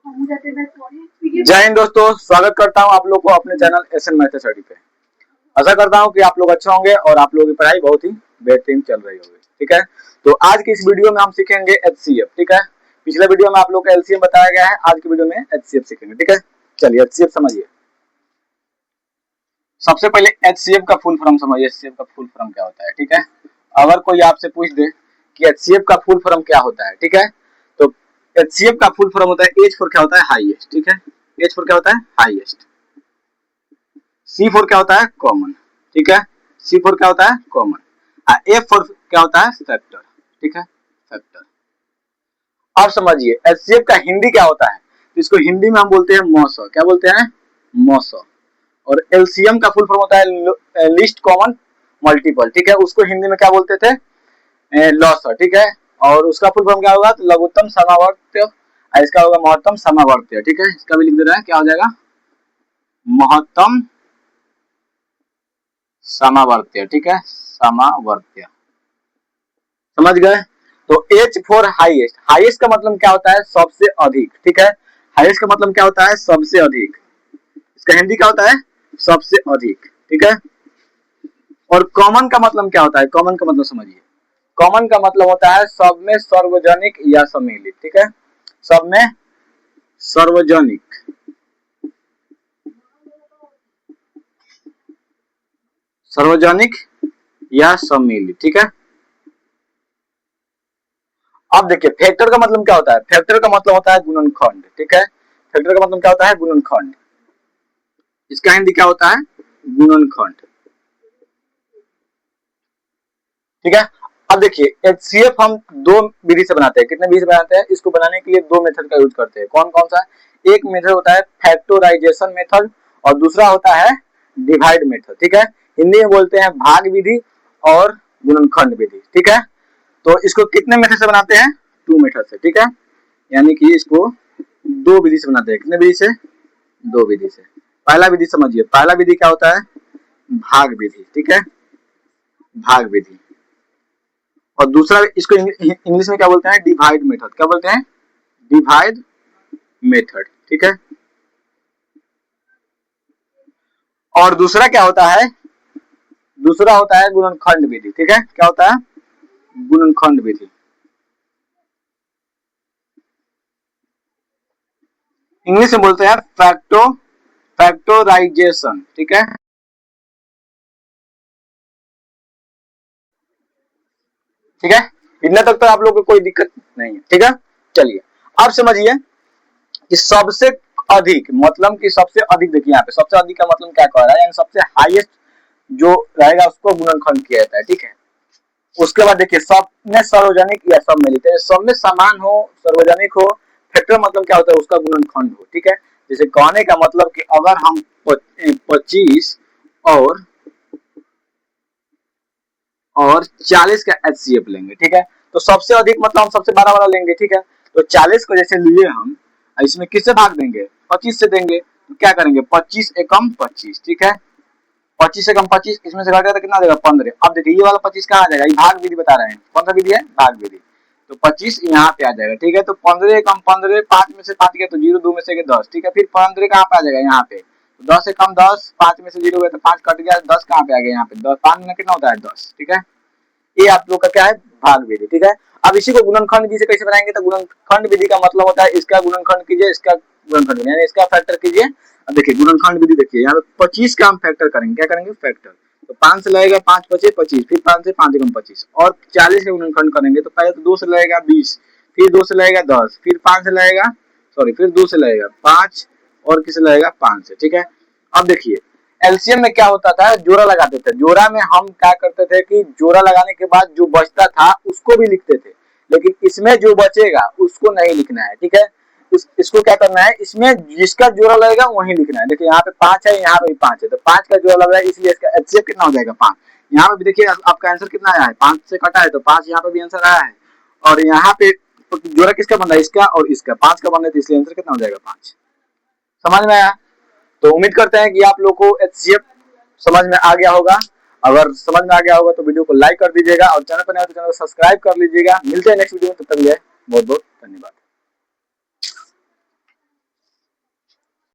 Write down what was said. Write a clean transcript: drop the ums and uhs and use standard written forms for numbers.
जय हिंद दोस्तों, स्वागत करता हूं आप लोग को अपने चैनल एसएन मैथ स्टडी पे। आशा करता हूं कि आप लोग अच्छे होंगे और आप लोगों की पढ़ाई बहुत ही बेहतरीन चल रही होगी। ठीक है, तो आज की इस वीडियो में हम सीखेंगे एचसीएफ। ठीक है, पिछले वीडियो में आप लोग को एलसीएम बताया गया है, आज की वीडियो में एचसीएफ सीखेंगे। ठीक है, चलिए एचसीएफ समझिए। सबसे पहले एचसीएफ का फुल फॉर्म समझिए। एचसीएफ का फुल फॉर्म क्या होता है? ठीक है, अगर कोई आपसे पूछ दे कि एचसीएफ का फुल फॉर्म क्या होता है, ठीक है, तो एचसीएफ का फुल फॉर्म होता है एच फॉर क्या होता है? हाईएस्ट। ठीक है, एच फॉर क्या होता है? हाईएस्ट। सी फॉर क्या होता है? कॉमन। ठीक है, सी फॉर क्या होता है? कॉमन। एफ फॉर क्या होता है? फैक्टर। ठीक है, फैक्टर। अब समझिए एचसीएफ का हिंदी क्या होता है। तो इसको हिंदी में हम बोलते हैं मौसो। क्या बोलते हैं? मौसो। और एलसीएम का फुल फॉर्म होता है लिस्ट कॉमन मल्टीपल। ठीक है, उसको हिंदी में क्या बोलते थे? लॉसर। ठीक है, और उसका फुल फॉर्म क्या होगा? तो लघुत्तम समावर्त्य। इसका होगा महत्तम समावर्त्य। ठीक है, इसका भी लिख दे रहा है, क्या हो जाएगा? महत्तम समावर्त्य। ठीक है, समावर्त्य। समझ गए? तो एच फॉर हाईएस्ट। हाईएस्ट का मतलब क्या होता है? सबसे अधिक। ठीक है, हाईएस्ट का मतलब क्या होता है? सबसे अधिक। इसका हिंदी क्या होता है? सबसे अधिक। ठीक है, और कॉमन का मतलब क्या होता है? कॉमन का मतलब समझिए। कॉमन का मतलब होता है सब में सार्वजनिक या सम्मिलित। ठीक है, सब में सार्वजनिक सार्वजनिक या सम्मिलित। ठीक है, अब देखिए फैक्टर का मतलब क्या होता है? फैक्टर का मतलब होता है गुणनखंड। ठीक है, फैक्टर का मतलब क्या होता है? गुणनखंड। इसका हिंदी क्या होता है? गुणनखंड। ठीक है, अब देखिए एचसीएफ हम दो विधि से बनाते हैं। कितने विधि से बनाते हैं? इसको बनाने के लिए दो मेथड का यूज करते हैं। कौन कौन सा? एक मेथड होता है फैक्टराइजेशन मेथड और दूसरा होता है डिवाइड मेथड। ठीक है, हिंदी में बोलते हैं भाग विधि और गुणनखंड विधि। ठीक है, तो इसको कितने मेथड से बनाते हैं? टू मेथड से। ठीक है, यानी कि इसको दो विधि से बनाते हैं। कितने विधि से? दो विधि से। पहला विधि समझिए। पहला विधि क्या होता है? भाग विधि। ठीक है, भाग विधि। और दूसरा इसको इंग्लिश में क्या बोलते हैं? Divide method. क्या बोलते हैं? Divide method. ठीक है, और दूसरा क्या होता है? दूसरा होता है गुणनखंड विधि। ठीक है, क्या होता है? गुणनखंड विधि। इंग्लिश में बोलते हैं फैक्टराइजेशन। ठीक है, ठीक है, इतना तक तो आप लोगों को कोई दिक्कत नहीं है। ठीक है, चलिए अब समझिए कि सबसे अधिक मतलब कि सबसे अधिक। देखिए यहाँ पे सबसे अधिक का मतलब क्या कह रहा है? यानी सबसे हाईएस्ट जो रहेगा उसको गुणनखंड किया जाता है। ठीक है, उसके बाद देखिए सब में सार्वजनिक या सब में लेते हैं। सब में समान हो, सार्वजनिक हो। फैक्टर मतलब क्या होता है? उसका गुणनखंड हो। ठीक है, जैसे कहने का मतलब कि अगर हम 25 और 40 का एचसीएफ लेंगे। ठीक है, तो सबसे अधिक मतलब हम सबसे बड़ा वाला लेंगे। ठीक है, तो 40 को जैसे लिए हम, इसमें किससे भाग देंगे? 25 से देंगे। तो क्या करेंगे? 25 एकम 25। ठीक है, 25 से कम 25, इसमें से घटेगा तो कितना देगा? 15। अब देखिए ये वाला 25 कहाँ आ जाएगा? ये भाग विधि बता रहे हैं। कौन सा विधि है? भाग विधि। तो 25 यहाँ पे आ जाएगा। ठीक है, तो 15 कम 15, 5 में से 5 गया तो 0, 2 में से 10। ठीक है, फिर 15 कहाँ पे आ जाएगा? यहाँ पे। तो 10 से कम 10, 5 में से 0 गया तो 5 कट गया, 10 कहाँ पे आ गया? यहाँ पे। 10 5 में कितना होता है? 10। ठीक है, ये आप लोग का क्या है? भाग विधि। ठीक है, अब इसी को गुणनखंड विधि से कैसे बनाएंगे? तो गुणनखंड विधि का मतलब होता है इसका गुणनखंड कीजिए, इसका गुणनखंड यानी इसका फैक्टर कीजिए। अब देखिए गुणनखंड विधि देखिए, यहाँ पे 25 का हम फैक्टर करेंगे। क्या करेंगे? फैक्टर। तो 5 से लगेगा 5 25 25, फिर 5 से 5 एकम 25 और 40 का गुणनखंड करेंगे तो पहले तो 2 से लगेगा 20, फिर 2 से लगेगा 10, फिर 5 से लगेगा, सॉरी फिर 2 से लगेगा 5 और किसे लगेगा? 5 से। ठीक है, अब देखिए एलसीएम में क्या होता था? जोड़ा लगाते थे। जोड़ा में हम क्या करते थे कि जोड़ा लगाने के बाद जो बचता था उसको भी लिखते थे, लेकिन इसमें जो बचेगा उसको नहीं लिखना है। ठीक है, इसको क्या करना है? इसमें जिसका जोड़ा लगेगा वही लिखना है। देखिए यहाँ पे 5 है, यहाँ पे भी 5 है, तो 5 का जोड़ा लग रहा है, इसलिए इसका एचसीएफ कितना हो जाएगा? 5। यहाँ पे भी देखिए आपका आंसर कितना आया है? 5 से कटा है तो 5 यहाँ पे भी आंसर आया है। और यहाँ पे जोड़ा किसका बन रहा है? इसका और इसका। 5 का बन रहा है तो इसलिए आंसर कितना हो जाएगा? 5। समझ में आया? तो उम्मीद करते हैं कि आप लोग को एचसीएफ समझ में आ गया होगा। अगर समझ में आ गया होगा तो वीडियो को लाइक कर दीजिएगा और चैनल पर नए हो तो चैनल को सब्सक्राइब कर लीजिएगा। मिलते हैं नेक्स्ट वीडियो में, तब तक बहुत बहुत